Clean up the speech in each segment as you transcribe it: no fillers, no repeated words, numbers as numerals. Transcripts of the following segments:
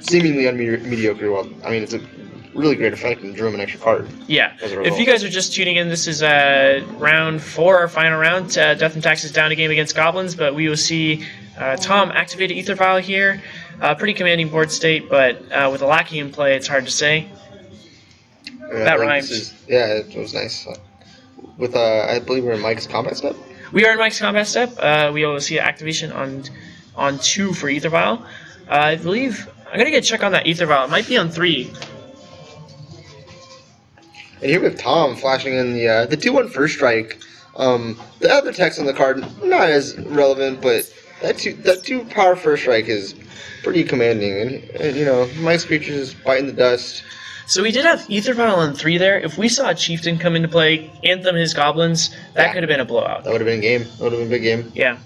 seemingly mediocre. Well, I mean, it's a really great effect and drew him an extra card. Yeah. If you guys are just tuning in, this is round 4, our final round. Death and Taxes down a game against Goblins, but we will see Tom activate Ether Vial here. Pretty commanding board state, but with a Lackey in play, it's hard to say. Yeah, that rhymes. It was nice. With I believe we're in Mike's combat step. We are in Mike's combat step. We will see activation on 2 for Ether Vial. I believe I'm gonna get a check on that Ether Vial. It might be on 3. And here we have Tom flashing in the 2/1 first strike. The other text on the card not as relevant, but that 2 power first strike is pretty commanding. And you know, Mike's creatures is biting the dust. So we did have Ether Vial on 3 there. If we saw a Chieftain come into play, Anthem his Goblins, that could have been a blowout. That would have been a game. That would have been a big game. Yeah.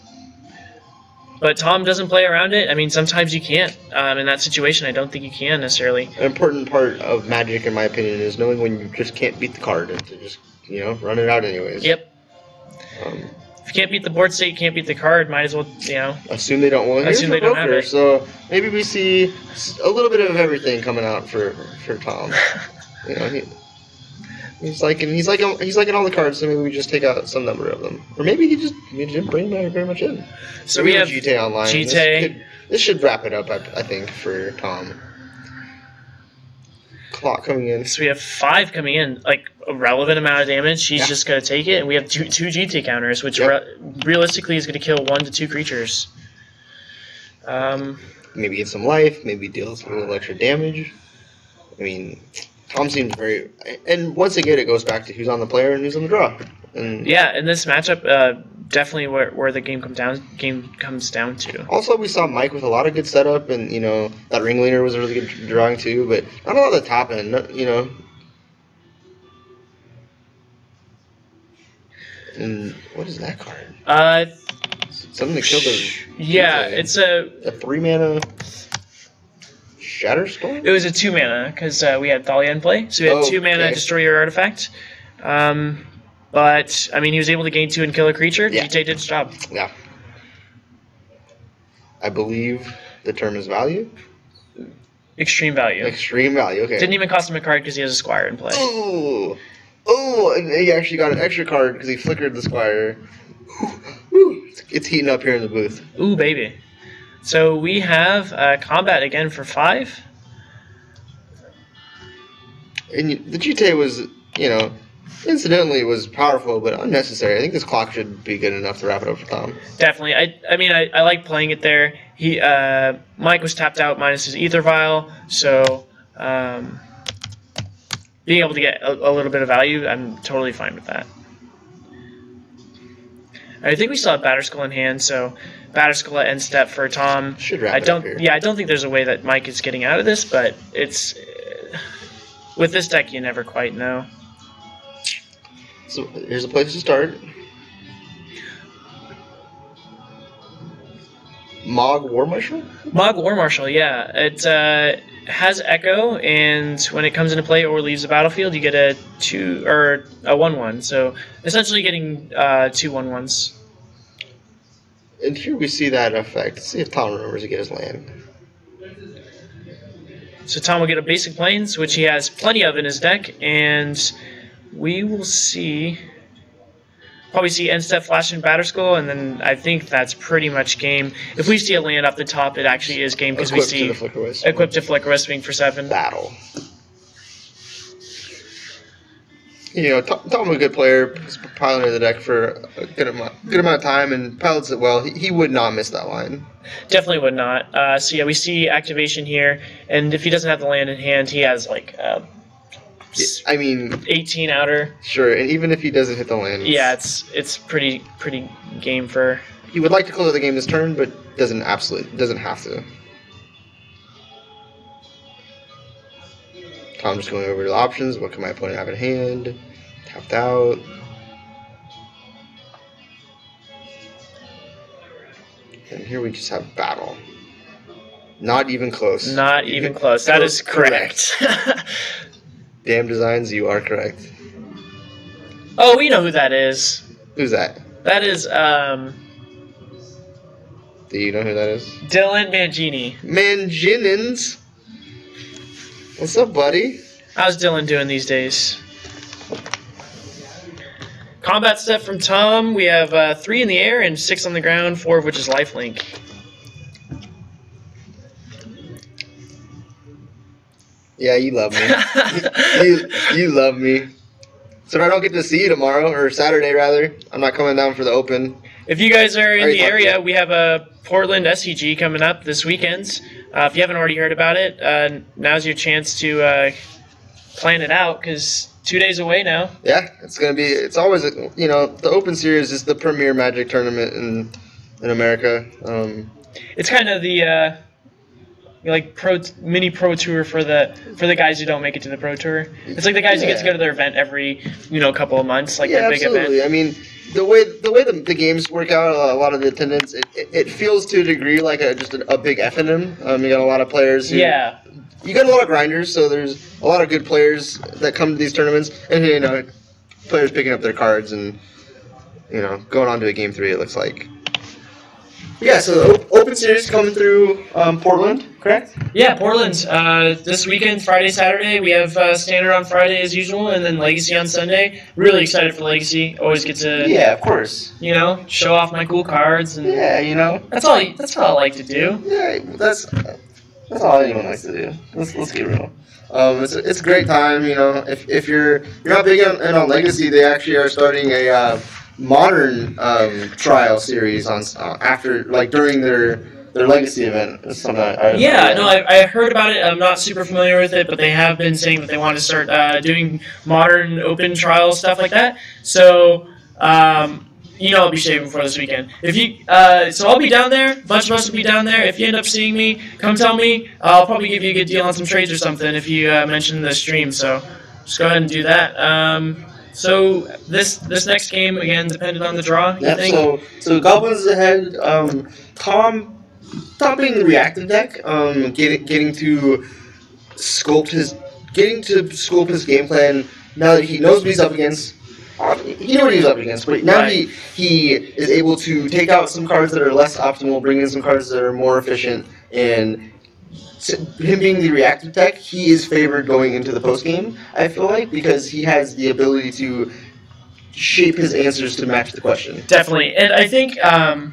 But Tom doesn't play around it. I mean, sometimes you can't. In that situation, I don't think you can necessarily. An important part of Magic, in my opinion, is knowing when you just can't beat the card and to just, you know, run it out anyways. Yep. If you can't beat the board state, you can't beat the card, might as well, you know. Assume they don't want Assume they don't have it. So maybe we see a little bit of everything coming out for Tom. You know, he's liking all the cards, so maybe we just take out some number of them, or maybe he didn't bring very much in. So we have GT online. GT. This should wrap it up, I think, for Tom. Clock coming in. So we have 5 coming in, like a relevant amount of damage. He's just going to take it, and we have two GT counters, which realistically is going to kill 1 to 2 creatures. Maybe get some life, maybe deals a little extra damage. I mean, Tom seems very... And once again, it goes back to who's on the player and who's on the draw. And yeah, in this matchup, definitely where the game comes down to. Also, we saw Mike with a lot of good setup, and you know that Ringleader was a really good drawing too, but not a lot of the top end. You know, and what is that card? Something to kill the. Yeah, it's a 3-mana Shatterstorm. It was a 2 mana because we had Thalia in play, so we had 2 mana destroy your artifact. But, I mean, he was able to gain 2 and kill a creature. Yeah. GT did its job. Yeah. I believe the term is value. Extreme value. Extreme value, okay. Didn't even cost him a card because he has a Squire in play. Ooh. Oh, and he actually got an extra card because he flickered the Squire. Woo. It's heating up here in the booth. Ooh, baby. So we have combat again for 5. And the GTA was, you know... Incidentally, it was powerful, but unnecessary. I think this clock should be good enough to wrap it up for Tom. Definitely. I mean, I like playing it there. Mike was tapped out minus his Ether Vial, so being able to get a little bit of value, I'm totally fine with that. I think we still have Batterskull in hand, so Batterskull at end step for Tom. Should wrap it up here. Yeah, I don't think there's a way that Mike is getting out of this, but it's with this deck, you never quite know. So here's a place to start. Mog War Marshal? Mog War Marshal, yeah. It has Echo, and when it comes into play or leaves the battlefield, you get a 2 or a 1/1. So essentially getting 2 1/1s. And here we see that effect. Let's see if Tom remembers to get his land. So Tom will get a basic plains, which he has plenty of in his deck, and we will probably see end step flash in Batterskull, and then I think that's pretty much game. If we see a land off the top, it actually is game because we see equipped to Flicker Wisping for 7. Battle. You know, Tom was a good player. He's piloted the deck for a good amount of time and pilots it well. He would not miss that line. Definitely would not. So yeah, we see activation here, and if he doesn't have the land in hand, he has like. I mean, 18 outer. Sure, and even if he doesn't hit the land, yeah, it's pretty game for. He would like to close out the game this turn, but doesn't have to. Tom just going over the options. What can my opponent have in hand? Tapped out. And here we just have battle. Not even close. Not even close. That is correct. Damn Designs, you are correct. Oh, we know who that is. Who's that? That is, Do you know who that is? Dylan Mangini. Manginins? What's up, buddy? How's Dylan doing these days? Combat stuff from Tom. We have 3 in the air and 6 on the ground, 4 of which is lifelink. Yeah, you love me. you love me. So if I don't get to see you tomorrow, or Saturday rather, I'm not coming down for the Open. If you guys are in the area, we have a Portland SCG coming up this weekend. If you haven't already heard about it, now's your chance to plan it out, because 2 days away now. Yeah, it's always, the Open Series is the premier Magic tournament in America. It's kind of the mini pro tour for the guys who don't make it to the pro tour. It's like the guys who get to go to their event every couple of months, like their big absolutely. event. I mean, the way the games work out, a lot of the attendance, it feels to a degree like just a big F&M. You got a lot of players. You got a lot of grinders, so there's a lot of good players that come to these tournaments, and players picking up their cards and going on to a game 3. It looks like. Yeah, so the Open Series coming through Portland, correct? Yeah, Portland. This weekend, Friday, Saturday, we have Standard on Friday as usual, and then Legacy on Sunday. Really excited for Legacy. Always get to of course. Show off my cool cards and That's all I like to do. Yeah, that's all anyone likes to do. Let's get real. It's a great time. If you're not big on Legacy, they actually are starting a modern trial series on during their Legacy event. It's something I heard about it. I'm not super familiar with it, but they have been saying that they want to start doing modern open trial stuff like that. So I'll be shaving for this weekend. So I'll be down there. A bunch of us will be down there. If you end up seeing me, come tell me. I'll probably give you a good deal on some trades or something if you mention the stream. So just go ahead and do that. So this next game again depended on the draw. You think? So Goblins ahead. Tom being the reactive deck, getting to sculpt his game plan now that he knows what he's up against. He knew what he was up against, but now he is able to take out some cards that are less optimal, bring in some cards that are more efficient, and him being the reactive tech, he is favored going into the post game. I feel like, because he has the ability to shape his answers to match the question. Definitely, and I think I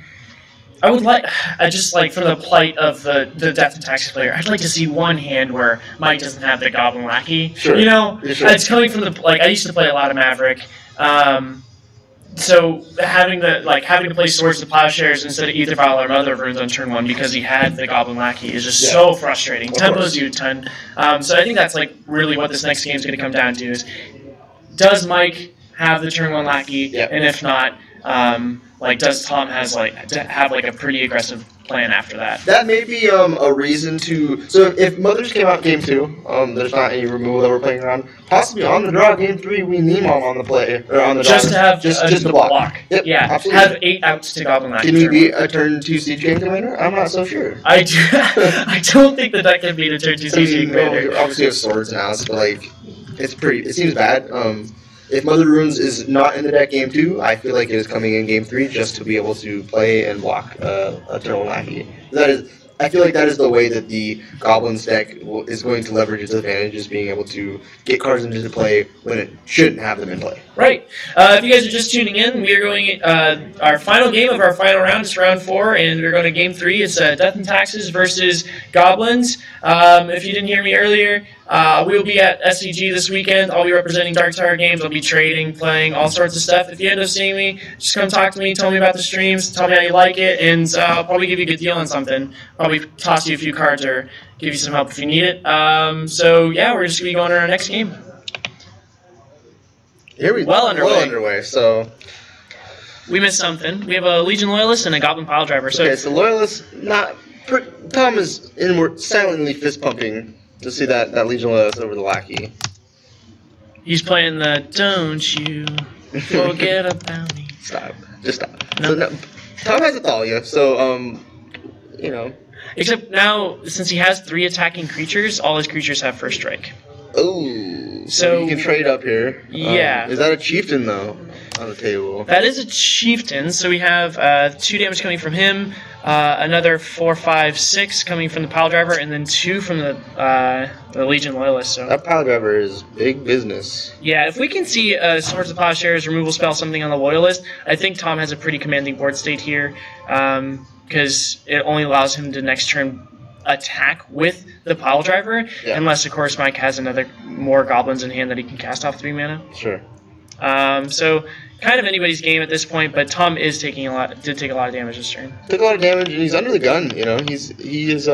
just from the plight of the Death and Taxes player, I'd like to see one hand where Mike doesn't have the Goblin Lackey. Sure. It's coming from I used to play a lot of Maverick. So having to play Swords to Plowshares instead of Ether Vial or Mother of Runes on turn 1 because he had the Goblin Lackey is just so frustrating. Tempos you a ton. So I think that's really what this next game is going to come down to is, does Mike have the turn 1 Lackey? Yep. And if not, does Tom have a pretty aggressive plan after that? That may be a reason to. So if Mothers came out game 2, there's not any removal that we're playing around. Possibly on the draw game 3, we need Mom on the play or on the draw. Just to have just to block. Yep, yeah, absolutely. Have 8 outs to Goblin Lackey. Can we beat a turn 2 Siege Game Commander? I'm not so sure. I don't think the deck can beat a turn 2 Siege Game Commander. Obviously, you have Swords now, but it seems bad. If Mother Runes is not in the deck game 2, I feel like it is coming in game 3 just to be able to play and block a turn 1 Lackey. I feel like that is the way that the Goblins deck is going to leverage its advantages, being able to get cards into play when it shouldn't have them in play. Right. If you guys are just tuning in, we are going our final game of our final round is round 4, and we're going to game 3. It's Death and Taxes versus Goblins. If you didn't hear me earlier, we'll be at SCG this weekend. I'll be representing Dark Tower Games. I'll be trading, playing, all sorts of stuff. If you end up seeing me, just come talk to me, tell me about the streams, tell me how you like it, and I'll probably give you a good deal on something. Probably toss you a few cards or give you some help if you need it. So yeah, we're just going to be going to our next game. Here we well underway. So we missed something. We have a Legion Loyalist and a Goblin Pile Driver. So Loyalist, Tom is silently fist pumping to see that Legion Loyalist over the Lackey. He's playing the "Don't You Forget About Me." Stop. Just stop. No. Tom has a Thalia, so Except now, since he has 3 attacking creatures, all his creatures have first strike. Oh. So you can trade up here. Yeah. Is that a chieftain though on the table? That is a chieftain. So we have 2 damage coming from him, another 4, 5, 6 coming from the pile driver, and then 2 from the Legion Loyalist. So that pile driver is big business. yeah, if we can see Swords of Plowshares, removal spell, something on the Loyalist, I think Tom has a pretty commanding board state here, because it only allows him to next turn attack with the pile driver, unless of course Mike has more goblins in hand that he can cast off 3 mana. Sure. So kind of anybody's game at this point, but Tom did take a lot of damage this turn. Took a lot of damage, and he's under the gun. You know, he is.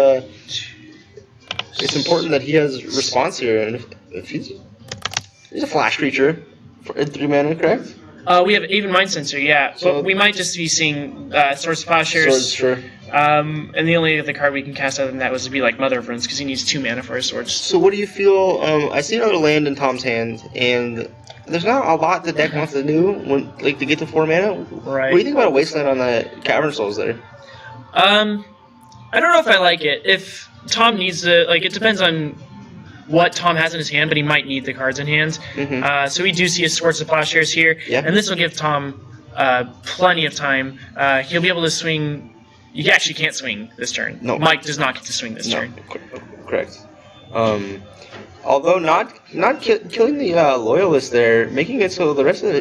It's important that he has response here, and if he's a flash creature at 3 mana, correct? We have even Mind Sensor, yeah. So but we might just be seeing Swords of Plowshares. Swords, sure. And the only other card we can cast other than that would be like Mother of Runes, because he needs 2 mana for his swords. So what do you feel? I see another land in Tom's hand, and there's not a lot the deck wants to do to get to 4 mana. Right. What do you think about a Wasteland on the Cavern Souls there? I don't know if I like it. If Tom needs to, it depends on what Tom has in his hand, but he might need the cards in hand. Mm-hmm. So we do see a Swords of Plowshares here, and this will give Tom plenty of time. He'll be able to swing. You actually can't swing this turn. No. Mike does not get to swing this turn. Correct. Although not killing the Loyalist there, making it so the rest of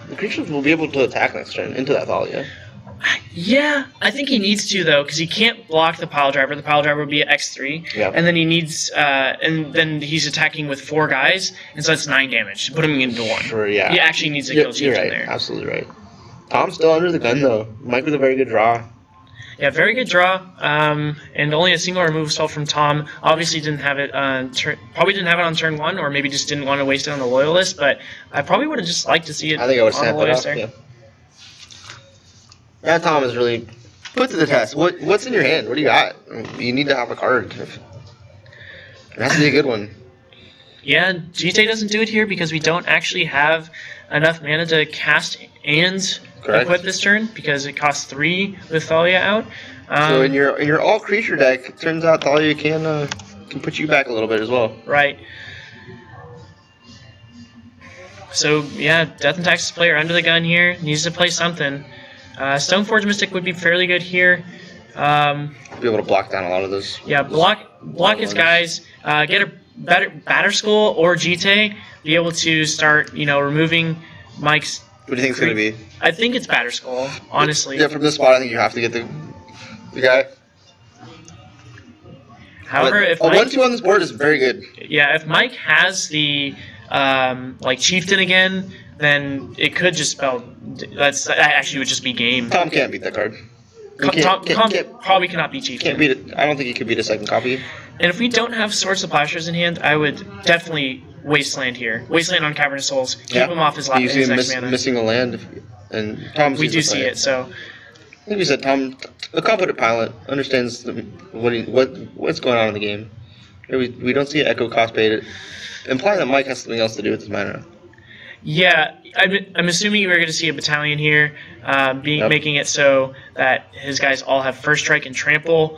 the creatures will be able to attack next turn into that Thalia. Yeah, I think he needs to though, because he can't block the pile driver. The pile driver will be at X3, and then he needs, and then he's attacking with 4 guys, and so that's 9 damage to put him into 1. Sure, yeah. He actually needs to kill Chieftain right. there. Absolutely right. Tom's still under the gun though. Mike with a very good draw. Yeah, very good draw, and only a single removal spell from Tom. Obviously didn't have it on probably didn't have it on turn 1, or maybe just didn't want to waste it on the Loyalist. But I probably would have just liked to see it. I think I would on the snap it Loyalist up. there. Yeah. That Tom is really put to the test. What's in your hand? What do you got? You need to have a card. It has to be a good one. Yeah, GT doesn't do it here because we don't actually have enough mana to cast and equip this turn, because it costs 3 with Thalia out. So in your all creature deck, it turns out Thalia can put you back a little bit as well. Right. So yeah, Death and Taxes player under the gun here needs to play something. Stoneforge Mystic would be fairly good here. Be able to block down a lot of those. Yeah, block his guys. Get a better Batterskull or GT. Be able to start, removing Mike's. What do you think it's going to be? I think it's Batterskull, honestly. Yeah, from this spot, I think you have to get the guy. However, if a 1/2 on this board is very good. Yeah, if Mike has the Chieftain again, then it could just spell. That actually would just be game. Tom can't beat that card. Tom probably cannot beat Chieftain. Can't beat it. I don't think he could beat a second copy. And if we don't have Swords of Plowshares in hand, I would definitely Wasteland here. Wasteland on Cavern of Souls. Keep him off his You see him next mana. missing a land, and Tom. We do see it. So I think we said Tom, a competent pilot, understands what's going on in the game. We don't see Echo cost bait, implying that Mike has something else to do with his mana. Yeah, I'm assuming we're going to see a battalion here, making it so that his guys all have First Strike and Trample.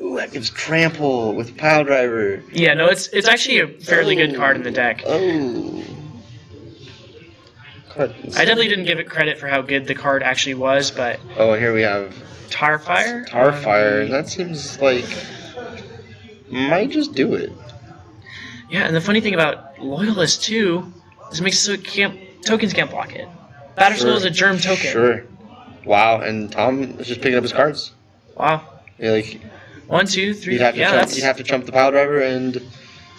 Ooh, that gives Trample with Pile Driver. Yeah, no, it's actually a fairly good card in the deck. Oh. I definitely didn't give it credit for how good the card actually was, but... Oh, and here we have... Tarfire? Tarfire. That seems like... might just do it. Yeah, and the funny thing about Loyalist, too, is it makes it so tokens can't block it. Batterskull is a germ token. Sure. Wow, and Tom is just picking up his cards. Wow. Yeah, 1, 2, 3. You'd have to trump the Pile Driver and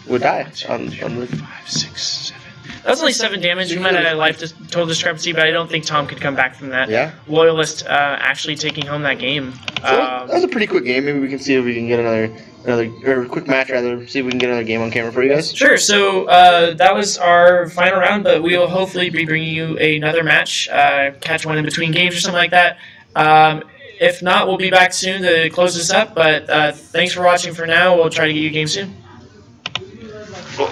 would die. 1, 2, 3, 4, 5, 6, 7. That was only 7 damage. We might have had a life total discrepancy, but I don't think Tom could come back from that. Yeah. Loyalist actually taking home that game. So that was a pretty quick game. Maybe we can see if we can get another quick match, rather. See if we can get another game on camera for you guys. Sure. So that was our final round, but we will hopefully be bringing you another match. Catch one in between games or something like that. If not, we'll be back soon to close this up. But thanks for watching for now. We'll try to get you a game soon. Cool.